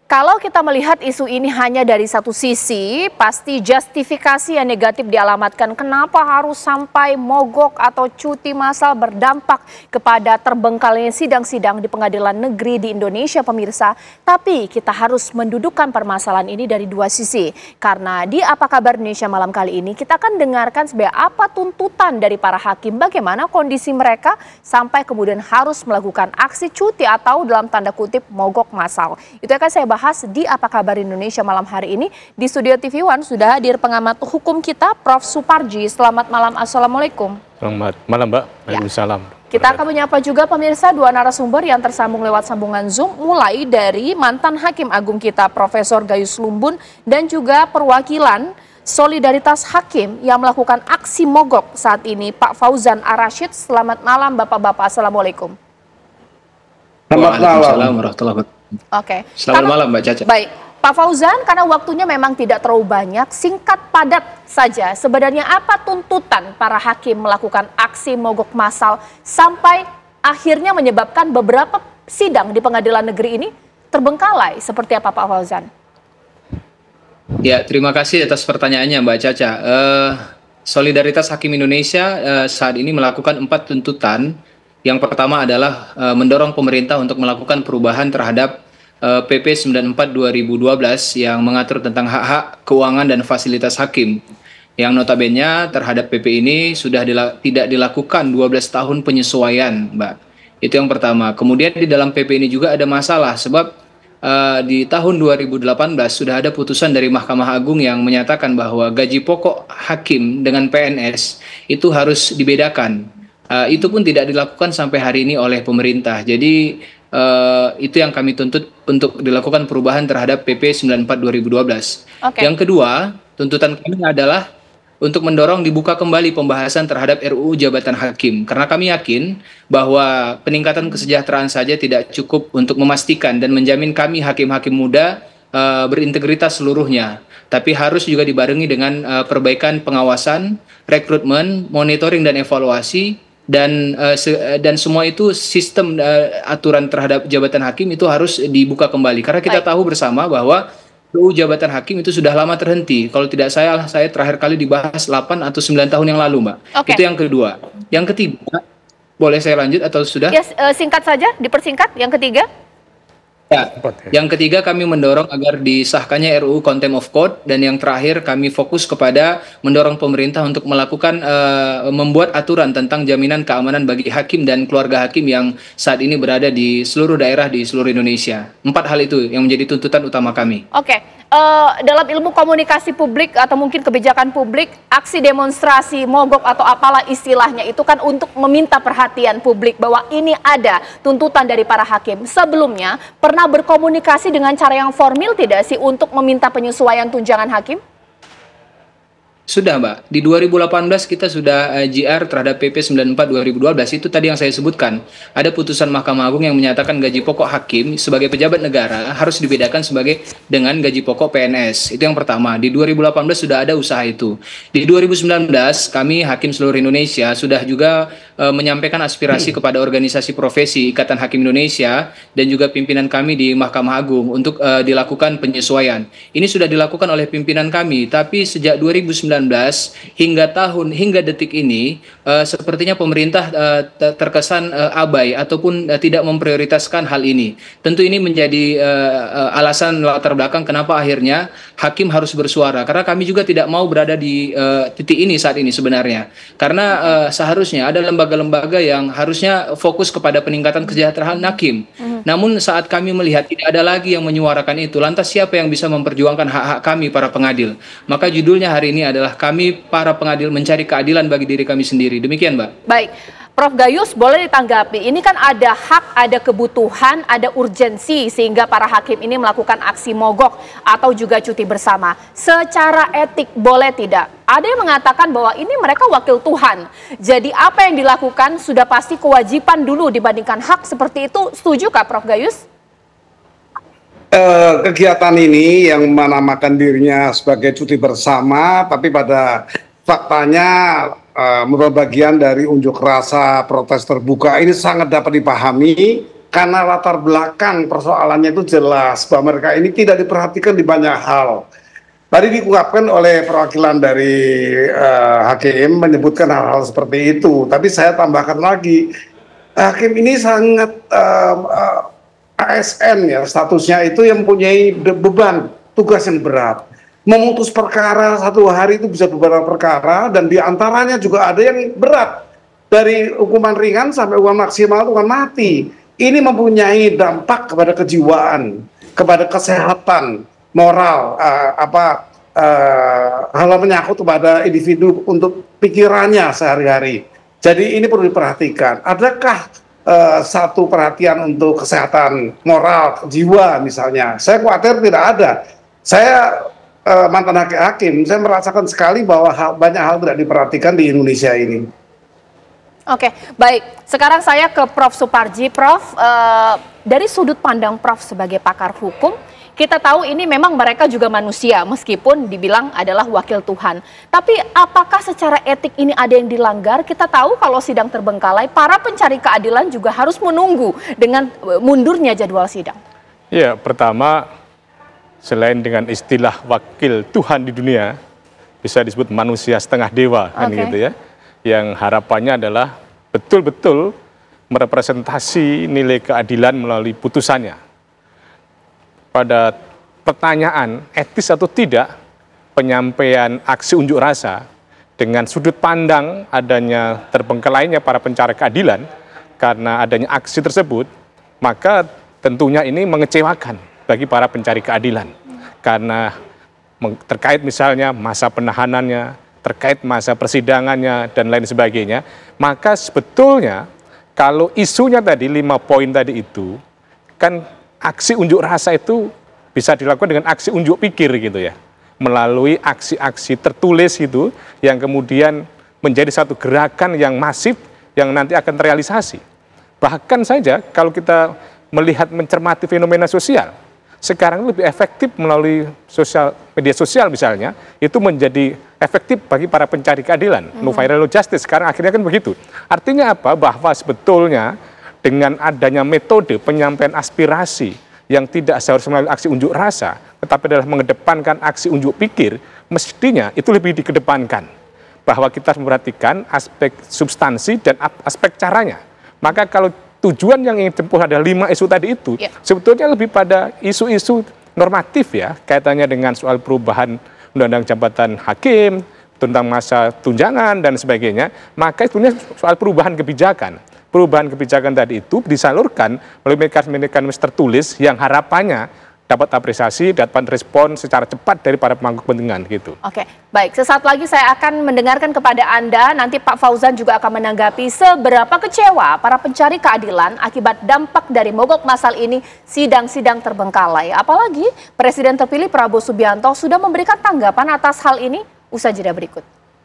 Kalau kita melihat isu ini hanya dari satu sisi, pasti justifikasi yang negatif dialamatkan kenapa harus sampai mogok atau cuti massal berdampak kepada terbengkalainya sidang-sidang di pengadilan negeri di Indonesia, pemirsa. Tapi kita harus mendudukkan permasalahan ini dari dua sisi. Karena di Apa Kabar Indonesia malam kali ini kita akan dengarkan sebenarnya apa tuntutan dari para hakim, bagaimana kondisi mereka sampai kemudian harus melakukan aksi cuti atau dalam tanda kutip mogok massal. Itu akan saya bahas di Apa Kabar Indonesia malam hari ini. Di studio TV One sudah hadir pengamat hukum kita, Prof. Suparji. Selamat malam, Assalamualaikum. Selamat malam, Mbak. Waalaikumsalam. Kita akan menyapa juga pemirsa dua narasumber yang tersambung lewat sambungan Zoom, mulai dari mantan Hakim Agung kita, Profesor Gayus Lumbun, dan juga perwakilan Solidaritas Hakim yang melakukan aksi mogok saat ini, Pak Fauzan Ar-Rasyid. Selamat malam, Bapak-Bapak. Assalamualaikum. Selamat malam warahmatullahi wabarakatuh. Oke. Selamat malam, Mbak Caca. Baik, Pak Fauzan, karena waktunya memang tidak terlalu banyak, singkat padat saja. Sebenarnya apa tuntutan para hakim melakukan aksi mogok massal sampai akhirnya menyebabkan beberapa sidang di pengadilan negeri ini terbengkalai? Seperti apa, Pak Fauzan? Ya, terima kasih atas pertanyaannya, Mbak Caca. Solidaritas Hakim Indonesia saat ini melakukan 4 tuntutan. Yang pertama adalah mendorong pemerintah untuk melakukan perubahan terhadap PP 94 2012 yang mengatur tentang hak-hak keuangan dan fasilitas hakim. Yang notabene terhadap PP ini sudah tidak dilakukan 12 tahun penyesuaian, Mbak. Itu yang pertama. Kemudian di dalam PP ini juga ada masalah sebab di tahun 2018 sudah ada putusan dari Mahkamah Agung yang menyatakan bahwa gaji pokok hakim dengan PNS itu harus dibedakan. Itu pun tidak dilakukan sampai hari ini oleh pemerintah. Jadi itu yang kami tuntut untuk dilakukan perubahan terhadap PP 94 2012. Okay. Yang kedua, tuntutan kami adalah untuk mendorong dibuka kembali pembahasan terhadap RUU Jabatan Hakim. Karena kami yakin bahwa peningkatan kesejahteraan saja tidak cukup untuk memastikan dan menjamin kami hakim-hakim muda berintegritas seluruhnya. Tapi harus juga dibarengi dengan perbaikan pengawasan, rekrutmen, monitoring dan evaluasi. Dan semua itu sistem aturan terhadap jabatan hakim itu harus dibuka kembali. Karena kita tahu bersama bahwa RUU Jabatan Hakim itu sudah lama terhenti. Kalau tidak saya terakhir kali dibahas 8 atau 9 tahun yang lalu, Mbak. Okay. Itu yang kedua. Yang ketiga, boleh saya lanjut atau sudah? Yes, singkat saja, dipersingkat. Yang ketiga? Ya, yang ketiga kami mendorong agar disahkannya RUU Contempt of Court, dan yang terakhir kami fokus kepada mendorong pemerintah untuk melakukan membuat aturan tentang jaminan keamanan bagi hakim dan keluarga hakim yang saat ini berada di seluruh daerah di seluruh Indonesia. 4 hal itu yang menjadi tuntutan utama kami. Oke. Dalam ilmu komunikasi publik atau mungkin kebijakan publik, aksi demonstrasi, mogok atau apalah istilahnya itu kan untuk meminta perhatian publik bahwa ini ada tuntutan dari para hakim. Sebelumnya pernah berkomunikasi dengan cara yang formal tidak sih untuk meminta penyesuaian tunjangan hakim? Sudah, Mbak. Di 2018 kita sudah JR terhadap PP 94 2012. Itu tadi yang saya sebutkan. Ada putusan Mahkamah Agung yang menyatakan gaji pokok hakim sebagai pejabat negara harus dibedakan dengan gaji pokok PNS. Itu yang pertama. Di 2018 sudah ada usaha itu. Di 2019 kami Hakim seluruh Indonesia sudah juga menyampaikan aspirasi kepada organisasi profesi Ikatan Hakim Indonesia dan juga pimpinan kami di Mahkamah Agung untuk dilakukan penyesuaian. Ini sudah dilakukan oleh pimpinan kami, tapi sejak 2019 hingga detik ini sepertinya pemerintah terkesan abai ataupun tidak memprioritaskan hal ini. Tentu ini menjadi alasan latar belakang kenapa akhirnya hakim harus bersuara, karena kami juga tidak mau berada di titik ini saat ini sebenarnya, karena seharusnya ada lembaga-lembaga yang harusnya fokus kepada peningkatan kesejahteraan hakim. Namun saat kami melihat tidak ada lagi yang menyuarakan itu, lantas siapa yang bisa memperjuangkan hak-hak kami para pengadil? Maka judulnya hari ini adalah kami para pengadil mencari keadilan bagi diri kami sendiri. Demikian, Mbak. Baik, Prof. Gayus boleh ditanggapi. Ini kan ada hak, ada kebutuhan, ada urgensi sehingga para hakim ini melakukan aksi mogok atau juga cuti bersama. Secara etik boleh tidak? Ada yang mengatakan bahwa ini mereka wakil Tuhan. Jadi apa yang dilakukan sudah pasti kewajiban dulu dibandingkan hak, seperti itu. Setujukah Prof. Gayus? Kegiatan ini yang menamakan dirinya sebagai cuti bersama, tapi pada faktanya merupakan bagian dari unjuk rasa protes terbuka, ini sangat dapat dipahami karena latar belakang persoalannya itu jelas bahwa mereka ini tidak diperhatikan di banyak hal. Tadi diungkapkan oleh perwakilan dari hakim menyebutkan hal-hal seperti itu, tapi saya tambahkan lagi, hakim ini sangat ASN ya, statusnya itu yang mempunyai beban tugas yang berat. Memutus perkara satu hari itu bisa beberapa perkara, dan diantaranya juga ada yang berat, dari hukuman ringan sampai hukuman maksimal, hukuman mati. Ini mempunyai dampak kepada kejiwaan, kepada kesehatan moral, hal menyangkut kepada individu untuk pikirannya sehari-hari. Jadi ini perlu diperhatikan. Adakah satu perhatian untuk kesehatan moral jiwa misalnya? Saya khawatir tidak ada. Saya mantan hakim, saya merasakan sekali bahwa banyak hal tidak diperhatikan di Indonesia ini. Oke, baik. Sekarang saya ke Prof. Suparji. Prof, dari sudut pandang Prof sebagai pakar hukum, kita tahu ini memang mereka juga manusia, meskipun dibilang adalah wakil Tuhan. Tapi apakah secara etik ini ada yang dilanggar? Kita tahu kalau sidang terbengkalai, para pencari keadilan juga harus menunggu dengan mundurnya jadwal sidang. Ya, pertama, selain dengan istilah wakil Tuhan di dunia, bisa disebut manusia setengah dewa, kan gitu ya. Yang harapannya adalah betul-betul merepresentasi nilai keadilan melalui putusannya. Pada pertanyaan etis atau tidak penyampaian aksi unjuk rasa dengan sudut pandang adanya terbengkalainya para pencari keadilan karena adanya aksi tersebut, maka tentunya ini mengecewakan bagi para pencari keadilan karena terkait misalnya masa penahanannya, terkait masa persidangannya, dan lain sebagainya. Maka sebetulnya kalau isunya tadi 5 poin tadi itu, kan aksi unjuk rasa itu bisa dilakukan dengan aksi unjuk pikir gitu ya, melalui aksi-aksi tertulis itu yang kemudian menjadi satu gerakan yang masif yang nanti akan terrealisasi. Bahkan saja kalau kita melihat mencermati fenomena sosial, sekarang lebih efektif melalui media sosial misalnya, itu menjadi efektif bagi para pencari keadilan. No viral, no justice, sekarang akhirnya kan begitu. Artinya apa? Bahwa sebetulnya dengan adanya metode penyampaian aspirasi yang tidak seharusnya melalui aksi unjuk rasa, tetapi adalah mengedepankan aksi unjuk pikir, mestinya itu lebih dikedepankan. Bahwa kita harus memperhatikan aspek substansi dan aspek caranya. Maka kalau tujuan yang ingin tempuh ada 5 isu tadi itu, sebetulnya lebih pada isu-isu normatif ya, kaitannya dengan soal perubahan undang-undang jabatan hakim, tentang masa tunjangan dan sebagainya, maka itu soal perubahan kebijakan. Perubahan kebijakan tadi itu disalurkan melalui mekanisme tertulis yang harapannya dapat apresiasi, dapat respon secara cepat dari para pemangku kepentingan gitu. Oke, baik. Sesaat lagi saya akan mendengarkan kepada Anda, nanti Pak Fauzan juga akan menanggapi seberapa kecewa para pencari keadilan akibat dampak dari mogok massal ini sidang-sidang terbengkalai. Apalagi Presiden terpilih Prabowo Subianto sudah memberikan tanggapan atas hal ini. Usai jeda berikut.